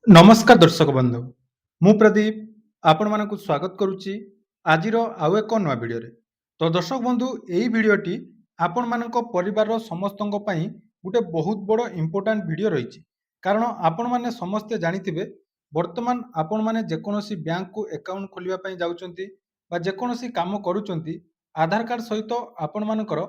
ନମସ୍କାର ଦର୍ଶକ ବନ୍ଧୁ। ମୁଁ ପ୍ରଦୀପ ଆପଣମାନଙ୍କୁ ସ୍ୱାଗତ କରୁଛି ଆଜିର ଆଉ ଏକ ନୂଆ ଭିଡ଼ିଓରେ। ତ ଦର୍ଶକ ବନ୍ଧୁ ଏହି ଭିଡ଼ିଓଟି ଆପଣମାନଙ୍କ ପରିବାରର ସମସ୍ତଙ୍କ ପାଇଁ ଗୋଟେ ବହୁତ ବଡ଼ ଇମ୍ପୋର୍ଟାଣ୍ଟ ଭିଡ଼ିଓ ରହିଛି। କାରଣ ଆପଣମାନେ ସମସ୍ତେ ଜାଣିଥିବେ ବର୍ତ୍ତମାନ ଆପଣମାନେ ଯେକୌଣସି ବ୍ୟାଙ୍କକୁ ଆକାଉଣ୍ଟ ଖୋଲିବା ପାଇଁ ଯାଉଛନ୍ତି ବା ଯେକୌଣସି କାମ କରୁଛନ୍ତି ଆଧାର କାର୍ଡ଼ ସହିତ ଆପଣମାନଙ୍କର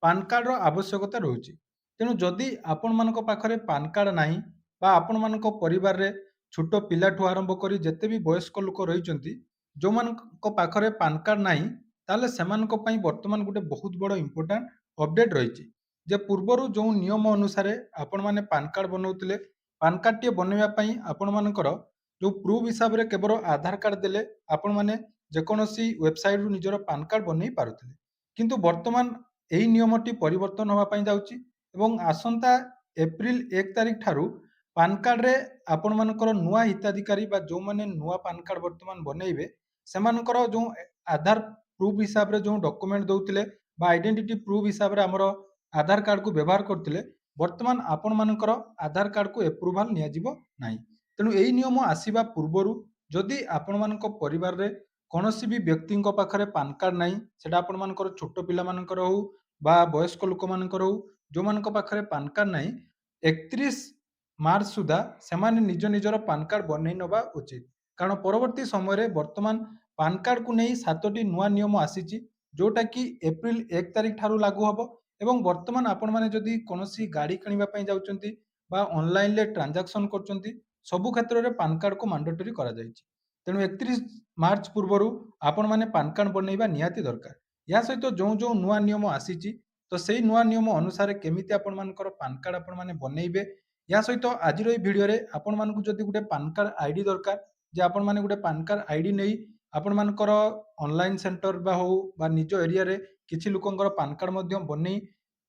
ପାନ୍ କାର୍ଡ଼ର ଆବଶ୍ୟକତା ରହୁଛି। ତେଣୁ ଯଦି ଆପଣମାନଙ୍କ ପାଖରେ ପାନ୍ କାର୍ଡ଼ ନାହିଁ ବା ଆପଣମାନଙ୍କ ପରିବାରରେ ଛୋଟ ପିଲାଠୁ ଆରମ୍ଭ କରି ଯେତେ ବି ବୟସ୍କ ଲୋକ ରହିଛନ୍ତି ଯେଉଁମାନଙ୍କ ପାଖରେ ପାନ୍ କାର୍ଡ଼ ନାହିଁ ତାହେଲେ ସେମାନଙ୍କ ପାଇଁ ବର୍ତ୍ତମାନ ଗୋଟେ ବହୁତ ବଡ଼ ଇମ୍ପୋର୍ଟାଣ୍ଟ ଅପଡେଟ୍ ରହିଛି ଯେ ପୂର୍ବରୁ ଯେଉଁ ନିୟମ ଅନୁସାରେ ଆପଣମାନେ ପାନ୍ କାର୍ଡ଼ ବନାଉଥିଲେ ପାନ୍ କାର୍ଡ଼ଟିଏ ବନାଇବା ପାଇଁ ଆପଣମାନଙ୍କର ଯେଉଁ ପ୍ରୁଫ୍ ହିସାବରେ କେବଳ ଆଧାର କାର୍ଡ଼ ଦେଲେ ଆପଣମାନେ ଯେକୌଣସି ୱେବସାଇଟ୍ରୁ ନିଜର ପାନ୍ କାର୍ଡ଼ ବନେଇ ପାରୁଥିଲେ। କିନ୍ତୁ ବର୍ତ୍ତମାନ ଏହି ନିୟମଟି ପରିବର୍ତ୍ତନ ହେବା ପାଇଁ ଯାଉଛି ଏବଂ ଆସନ୍ତା ଏପ୍ରିଲ 1 ତାରିଖ ଠାରୁ ପାନ୍ କାର୍ଡ଼ରେ ଆପଣମାନଙ୍କର ନୂଆ ହିତାଧିକାରୀ ବା ଯେଉଁମାନେ ନୂଆ ପାନ୍ କାର୍ଡ଼ ବର୍ତ୍ତମାନ ବନେଇବେ ସେମାନଙ୍କର ଯେଉଁ ଆଧାର ପ୍ରୁଫ୍ ହିସାବରେ ଯେଉଁ ଡକୁମେଣ୍ଟ ଦେଉଥିଲେ ବା ଆଇଡେଣ୍ଟିଟି ପ୍ରୁଫ୍ ହିସାବରେ ଆମର ଆଧାର କାର୍ଡ଼କୁ ବ୍ୟବହାର କରୁଥିଲେ ବର୍ତ୍ତମାନ ଆପଣମାନଙ୍କର ଆଧାର କାର୍ଡ଼କୁ ଏପ୍ରୁଭାଲ୍ ନିଆଯିବ ନାହିଁ। ତେଣୁ ଏହି ନିୟମ ଆସିବା ପୂର୍ବରୁ ଯଦି ଆପଣମାନଙ୍କ ପରିବାରରେ କୌଣସି ବି ବ୍ୟକ୍ତିଙ୍କ ପାଖରେ ପାନ୍ କାର୍ଡ଼ ନାହିଁ ସେଟା ଆପଣମାନଙ୍କର ଛୋଟ ପିଲାମାନଙ୍କର ହଉ ବା ବୟସ୍କ ଲୋକମାନଙ୍କର ହଉ ଯେଉଁମାନଙ୍କ ପାଖରେ ପାନ୍ କାର୍ଡ଼ ନାହିଁ 31 ମାର୍ଚ୍ଚ ସୁଦ୍ଧା ସେମାନେ ନିଜ ନିଜର ପାନ୍ କାର୍ଡ଼ ବନେଇ ନେବା ଉଚିତ। କାରଣ ପରବର୍ତ୍ତୀ ସମୟରେ ବର୍ତ୍ତମାନ ପାନ୍ କାର୍ଡ଼କୁ ନେଇ 7ଟି ନୂଆ ନିୟମ ଆସିଛି ଯେଉଁଟାକି ଏପ୍ରିଲ 1 ତାରିଖ ଠାରୁ ଲାଗୁ ହେବ ଏବଂ ବର୍ତ୍ତମାନ ଆପଣମାନେ ଯଦି କୌଣସି ଗାଡ଼ି କିଣିବା ପାଇଁ ଯାଉଛନ୍ତି ବା ଅନଲାଇନରେ ଟ୍ରାଞ୍ଜାକ୍ସନ୍ କରୁଛନ୍ତି ସବୁ କ୍ଷେତ୍ରରେ ପାନ୍ କାର୍ଡ଼କୁ ମାଣ୍ଡାଟୋରି କରାଯାଇଛି। ତେଣୁ 31 ମାର୍ଚ୍ଚ ପୂର୍ବରୁ ଆପଣମାନେ ପାନ୍ କାର୍ଡ଼ ବନେଇବା ନିହାତି ଦରକାର। ଏହା ସହିତ ଯେଉଁ ଯେଉଁ ନୂଆ ନିୟମ ଆସିଛି ତ ସେଇ ନୂଆ ନିୟମ ଅନୁସାରେ କେମିତି ଆପଣମାନଙ୍କର ପାନ୍ କାର୍ଡ଼ ଆପଣମାନେ ବନେଇବେ ଏହା ସହିତ ଆଜିର ଏହି ଭିଡ଼ିଓରେ ଆପଣମାନଙ୍କୁ ଯଦି ଗୋଟେ ପାନ୍ କାର୍ଡ଼ ଆଇଡି ଦରକାର ଯେ ଆପଣମାନେ ଗୋଟେ ପାନ୍ କାର୍ଡ଼ ଆଇଡି ନେଇ ଆପଣମାନଙ୍କର ଅନଲାଇନ୍ ସେଣ୍ଟର ବା ହଉ ବା ନିଜ ଏରିଆରେ କିଛି ଲୋକଙ୍କର ପାନ୍ କାର୍ଡ଼ ମଧ୍ୟ ବନେଇ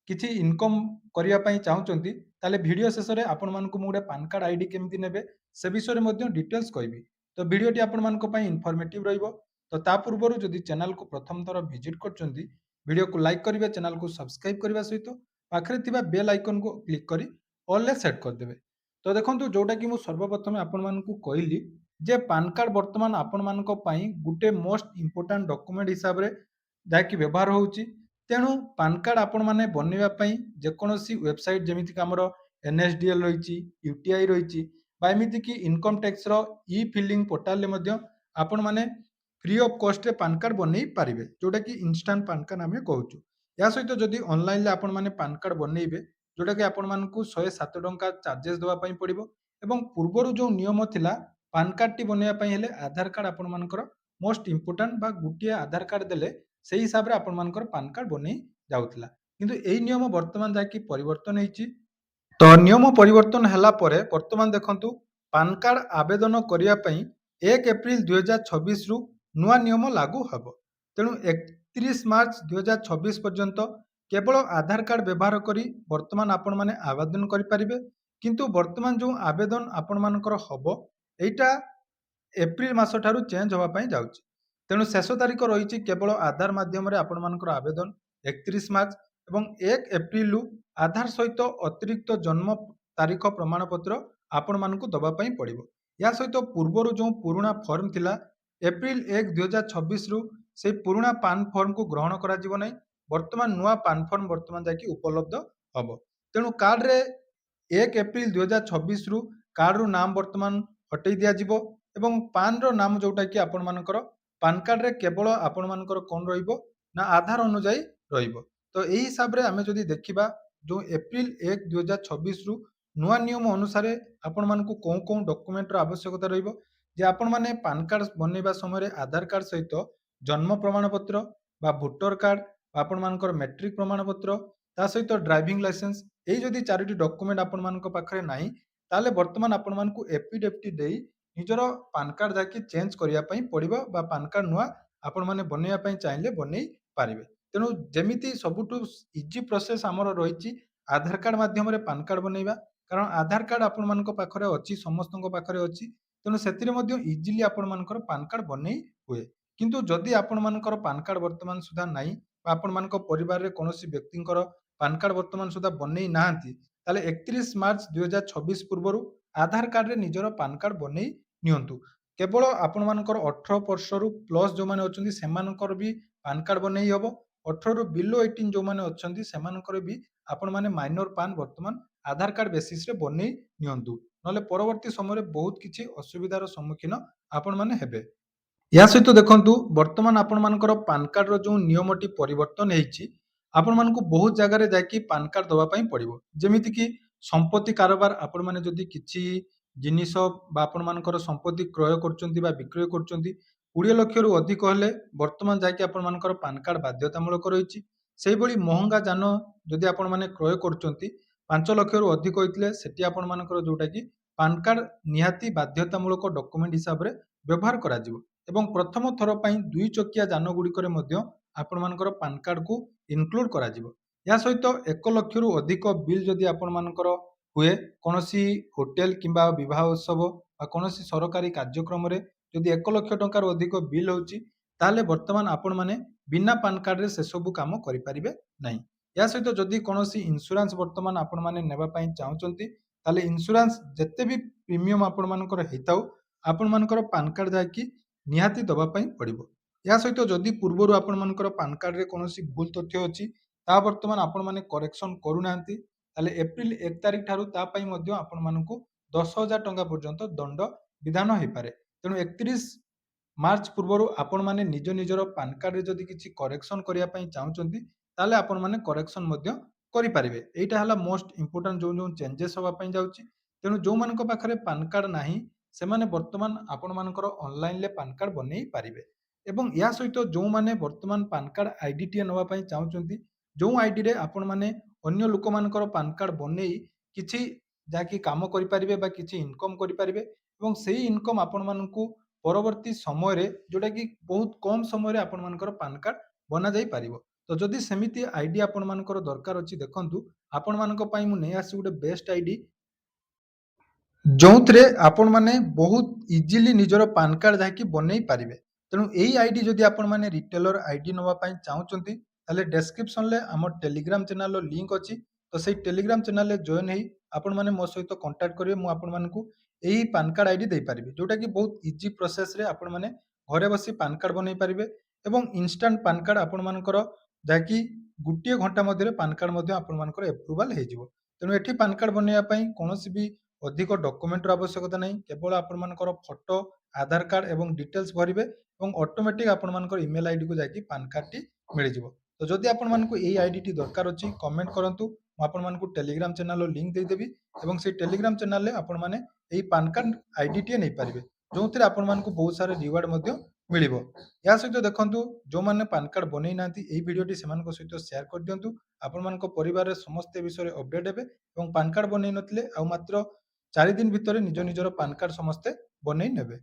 କିଛି ଇନକମ୍ କରିବା ପାଇଁ ଚାହୁଁଛନ୍ତି ତାହେଲେ ଭିଡ଼ିଓ ଶେଷରେ ଆପଣମାନଙ୍କୁ ମୁଁ ଗୋଟେ ପାନ୍ କାର୍ଡ଼ ଆଇଡି କେମିତି ନେବେ ସେ ବିଷୟରେ ମଧ୍ୟ ଡିଟେଲ୍ସ କହିବି। ତ ଭିଡ଼ିଓଟି ଆପଣମାନଙ୍କ ପାଇଁ ଇନଫର୍ମେଟିଭ୍ ରହିବ। ତ ତା ପୂର୍ବରୁ ଯଦି ଚ୍ୟାନେଲକୁ ପ୍ରଥମ ଥର ଭିଜିଟ୍ କରୁଛନ୍ତି ଭିଡ଼ିଓକୁ ଲାଇକ୍ କରିବେ ଚ୍ୟାନେଲକୁ ସବସ୍କ୍ରାଇବ୍ କରିବା ସହିତ ପାଖରେ ଥିବା ବେଲ୍ ଆଇକନ୍କୁ କ୍ଲିକ୍ କରି ଅଲ୍ରେ ସେଟ୍ କରିଦେବେ। ତ ଦେଖନ୍ତୁ ଯେଉଁଟାକି ମୁଁ ସର୍ବପ୍ରଥମେ ଆପଣମାନଙ୍କୁ କହିଲି ଯେ ପାନ୍ କାର୍ଡ଼ ବର୍ତ୍ତମାନ ଆପଣମାନଙ୍କ ପାଇଁ ଗୋଟେ ମୋଷ୍ଟ ଇମ୍ପୋର୍ଟାଣ୍ଟ ଡକୁମେଣ୍ଟ ହିସାବରେ ଯାହାକି ବ୍ୟବହାର ହେଉଛି। ତେଣୁ ପାନ୍ କାର୍ଡ଼ ଆପଣମାନେ ବନେଇବା ପାଇଁ ଯେକୌଣସି ୱେବସାଇଟ୍ ଯେମିତିକି ଆମର NSDL ରହିଛି UTI ରହିଛି ବା ଏମିତିକି ଇନକମ୍ ଟ୍ୟାକ୍ସର ଇ ଫିଲିଂ ପୋର୍ଟାଲରେ ମଧ୍ୟ ଆପଣମାନେ ଫ୍ରି ଅଫ୍ କଷ୍ଟରେ ପାନ୍ କାର୍ଡ଼ ବନେଇ ପାରିବେ ଯେଉଁଟାକି ଇନଷ୍ଟାଣ୍ଟ ପାନ୍ କାର୍ଡ଼ ଆମେ କହୁଛୁ। ଏହା ସହିତ ଯଦି ଅନଲାଇନରେ ଆପଣମାନେ ପାନ୍ କାର୍ଡ଼ ବନେଇବେ ଯେଉଁଟାକି ଆପଣମାନଙ୍କୁ 107 ଟଙ୍କା ଚାର୍ଜେସ୍ ଦେବା ପାଇଁ ପଡ଼ିବ ଏବଂ ପୂର୍ବରୁ ଯେଉଁ ନିୟମ ଥିଲା ପାନ୍ କାର୍ଡ଼ଟି ବନେଇବା ପାଇଁ ହେଲେ ଆଧାର କାର୍ଡ଼ ଆପଣମାନଙ୍କର ମୋଷ୍ଟ ଇମ୍ପୋର୍ଟାଣ୍ଟ ବା ଗୋଟିଏ ଆଧାର କାର୍ଡ଼ ଦେଲେ ସେଇ ହିସାବରେ ଆପଣମାନଙ୍କର ପାନ୍ କାର୍ଡ଼ ବନେଇ ଯାଉଥିଲା। କିନ୍ତୁ ଏହି ନିୟମ ବର୍ତ୍ତମାନ ଯାହାକି ପରିବର୍ତ୍ତନ ହେଇଛି। ତ ନିୟମ ପରିବର୍ତ୍ତନ ହେଲା ପରେ ବର୍ତ୍ତମାନ ଦେଖନ୍ତୁ ପାନ୍ କାର୍ଡ଼ ଆବେଦନ କରିବା ପାଇଁ 1 ଏପ୍ରିଲ 2026ରୁ ନୂଆ ନିୟମ ଲାଗୁ ହେବ। ତେଣୁ 31 ମାର୍ଚ୍ଚ 2026 ପର୍ଯ୍ୟନ୍ତ କେବଳ ଆଧାର କାର୍ଡ଼ ବ୍ୟବହାର କରି ବର୍ତ୍ତମାନ ଆପଣମାନେ ଆବେଦନ କରିପାରିବେ। କିନ୍ତୁ ବର୍ତ୍ତମାନ ଯେଉଁ ଆବେଦନ ଆପଣମାନଙ୍କର ହେବ ଏଇଟା ଏପ୍ରିଲ ମାସ ଠାରୁ ଚେଞ୍ଜ ହେବା ପାଇଁ ଯାଉଛି। ତେଣୁ ଶେଷ ତାରିଖ ରହିଛି କେବଳ ଆଧାର ମାଧ୍ୟମରେ ଆପଣମାନଙ୍କର ଆବେଦନ 31 ମାର୍ଚ୍ଚ ଏବଂ 1 ଏପ୍ରିଲରୁ ଆଧାର ସହିତ ଅତିରିକ୍ତ ଜନ୍ମ ତାରିଖ ପ୍ରମାଣପତ୍ର ଆପଣମାନଙ୍କୁ ଦେବା ପାଇଁ ପଡ଼ିବ। ଏହା ସହିତ ପୂର୍ବରୁ ଯେଉଁ ପୁରୁଣା ଫର୍ମ ଥିଲା ଏପ୍ରିଲ 1 2026ରୁ ସେଇ ପୁରୁଣା ପାନ୍ ଫର୍ମକୁ ଗ୍ରହଣ କରାଯିବ ନାହିଁ। ବର୍ତ୍ତମାନ ନୂଆ ପାନ୍ ଫର୍ମ ବର୍ତ୍ତମାନ ଯାଇକି ଉପଲବ୍ଧ ହେବ। ତେଣୁ କାର୍ଡ଼ରେ 1 ଏପ୍ରିଲ 2026ରୁ କାର୍ଡ଼ରୁ ନାମ ବର୍ତ୍ତମାନ ହଟେଇ ଦିଆଯିବ ଏବଂ ପାନ୍‌ର ନାମ ଯେଉଁଟାକି ଆପଣମାନଙ୍କର ପାନ୍ କାର୍ଡ଼ରେ କେବଳ ଆପଣମାନଙ୍କର କ'ଣ ରହିବ ନା ଆଧାର ଅନୁଯାୟୀ ରହିବ। ତ ଏହି ହିସାବରେ ଆମେ ଯଦି ଦେଖିବା ଯେଉଁ ଏପ୍ରିଲ 1 2026ରୁ ନୂଆ ନିୟମ ଅନୁସାରେ ଆପଣମାନଙ୍କୁ କେଉଁ କେଉଁ ଡକୁମେଣ୍ଟର ଆବଶ୍ୟକତା ରହିବ ଯେ ଆପଣମାନେ ପାନ୍ କାର୍ଡ଼ ବନେଇବା ସମୟରେ ଆଧାର କାର୍ଡ଼ ସହିତ ଜନ୍ମ ପ୍ରମାଣପତ୍ର ବା ଭୋଟର କାର୍ଡ଼ ବା ଆପଣମାନଙ୍କର ମେଟ୍ରିକ ପ୍ରମାଣପତ୍ର ତା ସହିତ ଡ୍ରାଇଭିଂ ଲାଇସେନ୍ସ ଏଇ ଯଦି 4ଟି ଡକୁମେଣ୍ଟ ଆପଣମାନଙ୍କ ପାଖରେ ନାହିଁ ତାହେଲେ ବର୍ତ୍ତମାନ ଆପଣମାନଙ୍କୁ ଏଫିଡେଭିଟ୍ ଦେଇ ନିଜର ପାନ୍ କାର୍ଡ଼ ଯାହାକି ଚେଞ୍ଜ କରିବା ପାଇଁ ପଡ଼ିବ ବା ପାନ୍ କାର୍ଡ଼ ନୂଆ ଆପଣମାନେ ବନେଇବା ପାଇଁ ଚାହିଁଲେ ବନେଇ ପାରିବେ। ତେଣୁ ଯେମିତି ସବୁଠୁ ଇଜି ପ୍ରୋସେସ୍ ଆମର ରହିଛି ଆଧାର କାର୍ଡ଼ ମାଧ୍ୟମରେ ପାନ୍ କାର୍ଡ଼ ବନେଇବା। କାରଣ ଆଧାର କାର୍ଡ଼ ଆପଣମାନଙ୍କ ପାଖରେ ଅଛି ସମସ୍ତଙ୍କ ପାଖରେ ଅଛି। ତେଣୁ ସେଥିରେ ମଧ୍ୟ ଇଜିଲି ଆପଣମାନଙ୍କର ପାନ୍ କାର୍ଡ଼ ବନେଇ ହୁଏ। କିନ୍ତୁ ଯଦି ଆପଣମାନଙ୍କର ପାନ୍ କାର୍ଡ଼ ବର୍ତ୍ତମାନ ସୁଦ୍ଧା ନାହିଁ ବା ଆପଣମାନଙ୍କ ପରିବାରରେ କୌଣସି ବ୍ୟକ୍ତିଙ୍କର ପାନ୍ କାର୍ଡ଼ ବର୍ତ୍ତମାନ ସୁଦ୍ଧା ବନେଇ ନାହାନ୍ତି ତାହେଲେ 31 ମାର୍ଚ୍ଚ 2026 ପୂର୍ବରୁ ଆଧାର କାର୍ଡରେ ନିଜର ପାନ୍ କାର୍ଡ ବନେଇ ନିଅନ୍ତୁ। କେବଳ ଆପଣମାନଙ୍କର 18 ବର୍ଷରୁ ପ୍ଲସ୍ ଯେଉଁମାନେ ଅଛନ୍ତି ସେମାନଙ୍କର ବି ପାନ୍ କାର୍ଡ ବନେଇ ହେବ। 18ରୁ ବିଲୋ 18 ଯେଉଁମାନେ ଅଛନ୍ତି ସେମାନଙ୍କର ବି ଆପଣମାନେ ମାଇନର ପାନ୍ ବର୍ତ୍ତମାନ ଆଧାର କାର୍ଡ ବେସିସ୍‌ରେ ବନେଇ ନିଅନ୍ତୁ। ନହେଲେ ପରବର୍ତ୍ତୀ ସମୟରେ ବହୁତ କିଛି ଅସୁବିଧାର ସମ୍ମୁଖୀନ ଆପଣମାନେ ହେବେ। ଏହା ସହିତ ଦେଖନ୍ତୁ ବର୍ତ୍ତମାନ ଆପଣମାନଙ୍କର ପାନ୍ କାର୍ଡର ଯେଉଁ ନିୟମଟି ପରିବର୍ତ୍ତନ ହେଇଛି, ଆପଣମାନଙ୍କୁ ବହୁତ ଜାଗାରେ ଯାଇକି ପାନ୍ କାର୍ଡ ଦେବା ପାଇଁ ପଡ଼ିବ। ଯେମିତିକି ସମ୍ପତ୍ତି କାରବାର ଆପଣମାନେ ଯଦି କିଛି ଜିନିଷ ବା ଆପଣମାନଙ୍କର ସମ୍ପତ୍ତି କ୍ରୟ କରୁଛନ୍ତି ବା ବିକ୍ରୟ କରୁଛନ୍ତି, 20 ଲକ୍ଷରୁ ଅଧିକ ହେଲେ ବର୍ତ୍ତମାନ ଯାଇକି ଆପଣମାନଙ୍କର ପାନ୍ କାର୍ଡ ବାଧ୍ୟତାମୂଳକ ରହିଛି। ସେହିଭଳି ମହଙ୍ଗା ଯାନ ଯଦି ଆପଣମାନେ କ୍ରୟ କରୁଛନ୍ତି, 5 ଲକ୍ଷରୁ ଅଧିକ ହୋଇଥିଲେ ସେଠି ଆପଣମାନଙ୍କର ଯେଉଁଟାକି ପାନ୍ କାର୍ଡ ନିହାତି ବାଧ୍ୟତାମୂଳକ ଡକ୍ୟୁମେଣ୍ଟ ହିସାବରେ ବ୍ୟବହାର କରାଯିବ। ଏବଂ ପ୍ରଥମ ଥର ପାଇଁ 2 ଚକିଆ ଯାନଗୁଡ଼ିକରେ ମଧ୍ୟ ଆପଣମାନଙ୍କର ପାନ୍ କାର୍ଡକୁ ଇନକ୍ଲୁଡ୍ କରାଯିବ। ଏହା ସହିତ 1 ଲକ୍ଷରୁ ଅଧିକ ବିଲ୍ ଯଦି ଆପଣମାନଙ୍କର ହୁଏ, କୌଣସି ହୋଟେଲ କିମ୍ବା ବିବାହ ଉତ୍ସବ ବା କୌଣସି ସରକାରୀ କାର୍ଯ୍ୟକ୍ରମରେ ଯଦି 1 ଲକ୍ଷ ଟଙ୍କାରୁ ଅଧିକ ବିଲ୍ ହେଉଛି, ତାହେଲେ ବର୍ତ୍ତମାନ ଆପଣମାନେ ବିନା ପାନ୍ କାର୍ଡରେ ସେସବୁ କାମ କରିପାରିବେ ନାହିଁ। ଏହା ସହିତ ଯଦି କୌଣସି ଇନ୍ସୁରାନ୍ସ ବର୍ତ୍ତମାନ ଆପଣମାନେ ନେବା ପାଇଁ ଚାହୁଁଛନ୍ତି, ତାହେଲେ ଇନ୍ସୁରାନ୍ସ ଯେତେ ବି ପ୍ରିମିୟମ୍ ଆପଣମାନଙ୍କର ହେଇଥାଉ, ଆପଣମାନଙ୍କର ପାନ୍ କାର୍ଡ ଯାଇକି ନିହାତି ଦେବା ପାଇଁ ପଡ଼ିବ। ଏହା ସହିତ ଯଦି ପୂର୍ବରୁ ଆପଣମାନଙ୍କର ପାନ୍ କାର୍ଡରେ କୌଣସି ଭୁଲ ତଥ୍ୟ ଅଛି, ତାହା ବର୍ତ୍ତମାନ ଆପଣମାନେ କରେକ୍ସନ୍ କରୁନାହାନ୍ତି, ତାହେଲେ ଏପ୍ରିଲ 1 ତାରିଖ ଠାରୁ ତା ପାଇଁ ମଧ୍ୟ ଆପଣମାନଙ୍କୁ 10,000 ଟଙ୍କା ପର୍ଯ୍ୟନ୍ତ ଦଣ୍ଡ ବିଧାନ ହୋଇପାରେ। ତେଣୁ 31 ମାର୍ଚ୍ଚ ପୂର୍ବରୁ ଆପଣମାନେ ନିଜ ନିଜର ପାନ୍ କାର୍ଡରେ ଯଦି କିଛି କରେକ୍ସନ୍ କରିବା ପାଇଁ ଚାହୁଁଛନ୍ତି, ତାହେଲେ ଆପଣମାନେ କରେକ୍ସନ୍ ମଧ୍ୟ କରିପାରିବେ। ଏଇଟା ହେଲା ମୋଷ୍ଟ ଇମ୍ପୋର୍ଟାଣ୍ଟ ଯେଉଁ ଚେଞ୍ଜେସ୍ ହେବା ପାଇଁ ଯାଉଛି। ତେଣୁ ଯେଉଁମାନଙ୍କ ପାଖରେ ପାନ୍ କାର୍ଡ ନାହିଁ, ସେମାନେ ବର୍ତ୍ତମାନ ଆପଣମାନଙ୍କର ଅନଲାଇନ୍‌ରେ ପାନ୍ କାର୍ଡ ବନେଇ ପାରିବେ। ଏବଂ ଏହା ସହିତ ଯେଉଁମାନେ ବର୍ତ୍ତମାନ ପାନ୍ କାର୍ଡ ଆଇଡିଟିଏ ନେବା ପାଇଁ ଚାହୁଁଛନ୍ତି, ଯେଉଁ ଆଇଡିରେ ଆପଣମାନେ ଅନ୍ୟ ଲୋକମାନଙ୍କର ପାନ୍ କାର୍ଡ ବନେଇ କିଛି ଯାହାକି କାମ କରିପାରିବେ ବା କିଛି ଇନକମ୍ କରିପାରିବେ ଏବଂ ସେଇ ଇନକମ୍ ଆପଣମାନଙ୍କୁ ପରବର୍ତ୍ତୀ ସମୟରେ ଯେଉଁଟାକି ବହୁତ କମ୍ ସମୟରେ ଆପଣମାନଙ୍କର ପାନ୍ କାର୍ଡ ବନାଯାଇ ପାରିବ। ତ ଯଦି ସେମିତି ଆଇଡି ଆପଣମାନଙ୍କର ଦରକାର ଅଛି, ଦେଖନ୍ତୁ ଆପଣମାନଙ୍କ ପାଇଁ ମୁଁ ନେଇ ଆସିଛି ଗୋଟେ ବେଷ୍ଟ ଆଇଡି ଯେଉଁଥିରେ ଆପଣମାନେ ବହୁତ ଇଜିଲି ନିଜର ପାନ୍ କାର୍ଡ ଯାଇକି ବନେଇ ପାରିବେ। ତେଣୁ ଏଇ ଆଇଡି ଯଦି ଆପଣମାନେ ରିଟେଲର ଆଇଡି ନେବା ପାଇଁ ଚାହୁଁଛନ୍ତି, ତାହେଲେ ଡେସ୍କ୍ରିପସନ୍‌ରେ ଆମ ଟେଲିଗ୍ରାମ ଚ୍ୟାନେଲର ଲିଙ୍କ୍ ଅଛି। ତ ସେଇ ଟେଲିଗ୍ରାମ ଚ୍ୟାନେଲରେ ଜଏନ୍ ହେଇ ଆପଣମାନେ ମୋ ସହିତ କଣ୍ଟାକ୍ଟ କରିବେ। ମୁଁ ଆପଣମାନଙ୍କୁ ଏହି ପାନ୍ କାର୍ଡ ଆଇଡି ଦେଇପାରିବି, ଯେଉଁଟାକି ବହୁତ ଇଜି ପ୍ରୋସେସ୍‌ରେ ଆପଣମାନେ ଘରେ ବସି ପାନ୍ କାର୍ଡ ବନେଇ ପାରିବେ ଏବଂ ଇନଷ୍ଟାଣ୍ଟ ପାନ୍ କାର୍ଡ ଆପଣମାନଙ୍କର ଯାହାକି ଗୋଟିଏ ଘଣ୍ଟା ମଧ୍ୟରେ ପାନ୍ କାର୍ଡ ମଧ୍ୟ ଆପଣମାନଙ୍କର ଏପ୍ରୁଭାଲ୍ ହେଇଯିବ। ତେଣୁ ଏଠି ପାନ୍ କାର୍ଡ ବନେଇବା ପାଇଁ କୌଣସି ବି ଅଧିକ ଡକ୍ୟୁମେଣ୍ଟର ଆବଶ୍ୟକତା ନାହିଁ। କେବଳ ଆପଣମାନଙ୍କର ଫଟୋ, ଆଧାର କାର୍ଡ ଏବଂ ଡିଟେଲ୍ସ ଭରିବେ ଏବଂ ଅଟୋମେଟିକ୍ ଆପଣମାନଙ୍କର ଇମେଲ୍ ଆଇଡିକୁ ଯାଇକି ପାନ୍ କାର୍ଡଟି ମିଳିଯିବ। ତ ଯଦି ଆପଣମାନଙ୍କୁ ଏଇ ଆଇଡିଟି ଦରକାର ଅଛି, କମେଣ୍ଟ କରନ୍ତୁ। ମୁଁ ଆପଣମାନଙ୍କୁ ଟେଲିଗ୍ରାମ ଚ୍ୟାନେଲର ଲିଙ୍କ୍ ଦେଇଦେବି ଏବଂ ସେଇ ଟେଲିଗ୍ରାମ ଚ୍ୟାନେଲରେ ଆପଣମାନେ ଏହି ପାନ୍ କାର୍ଡ ଆଇଡିଟିଏ ନେଇପାରିବେ, ଯେଉଁଥିରେ ଆପଣମାନଙ୍କୁ ବହୁତ ସାରା ରିୱାର୍ଡ ମଧ୍ୟ ମିଳିବ। ଏହା ସହିତ ଦେଖନ୍ତୁ, ଯେଉଁମାନେ ପାନ୍ କାର୍ଡ ବନେଇ ନାହାନ୍ତି, ଏହି ଭିଡ଼ିଓଟି ସେମାନଙ୍କ ସହିତ ସେୟାର କରିଦିଅନ୍ତୁ। ଆପଣମାନଙ୍କ ପରିବାରରେ ସମସ୍ତେ ଏ ବିଷୟରେ ଅପଡେଟ୍ ହେବେ ଏବଂ ପାନ୍ କାର୍ଡ ବନେଇ ନଥିଲେ ଆଉ ମାତ୍ର 4 ଦିନ ଭିତରେ ନିଜ ନିଜର ପାନ୍ କାର୍ଡ ସମସ୍ତେ ବନେଇ ନେବେ।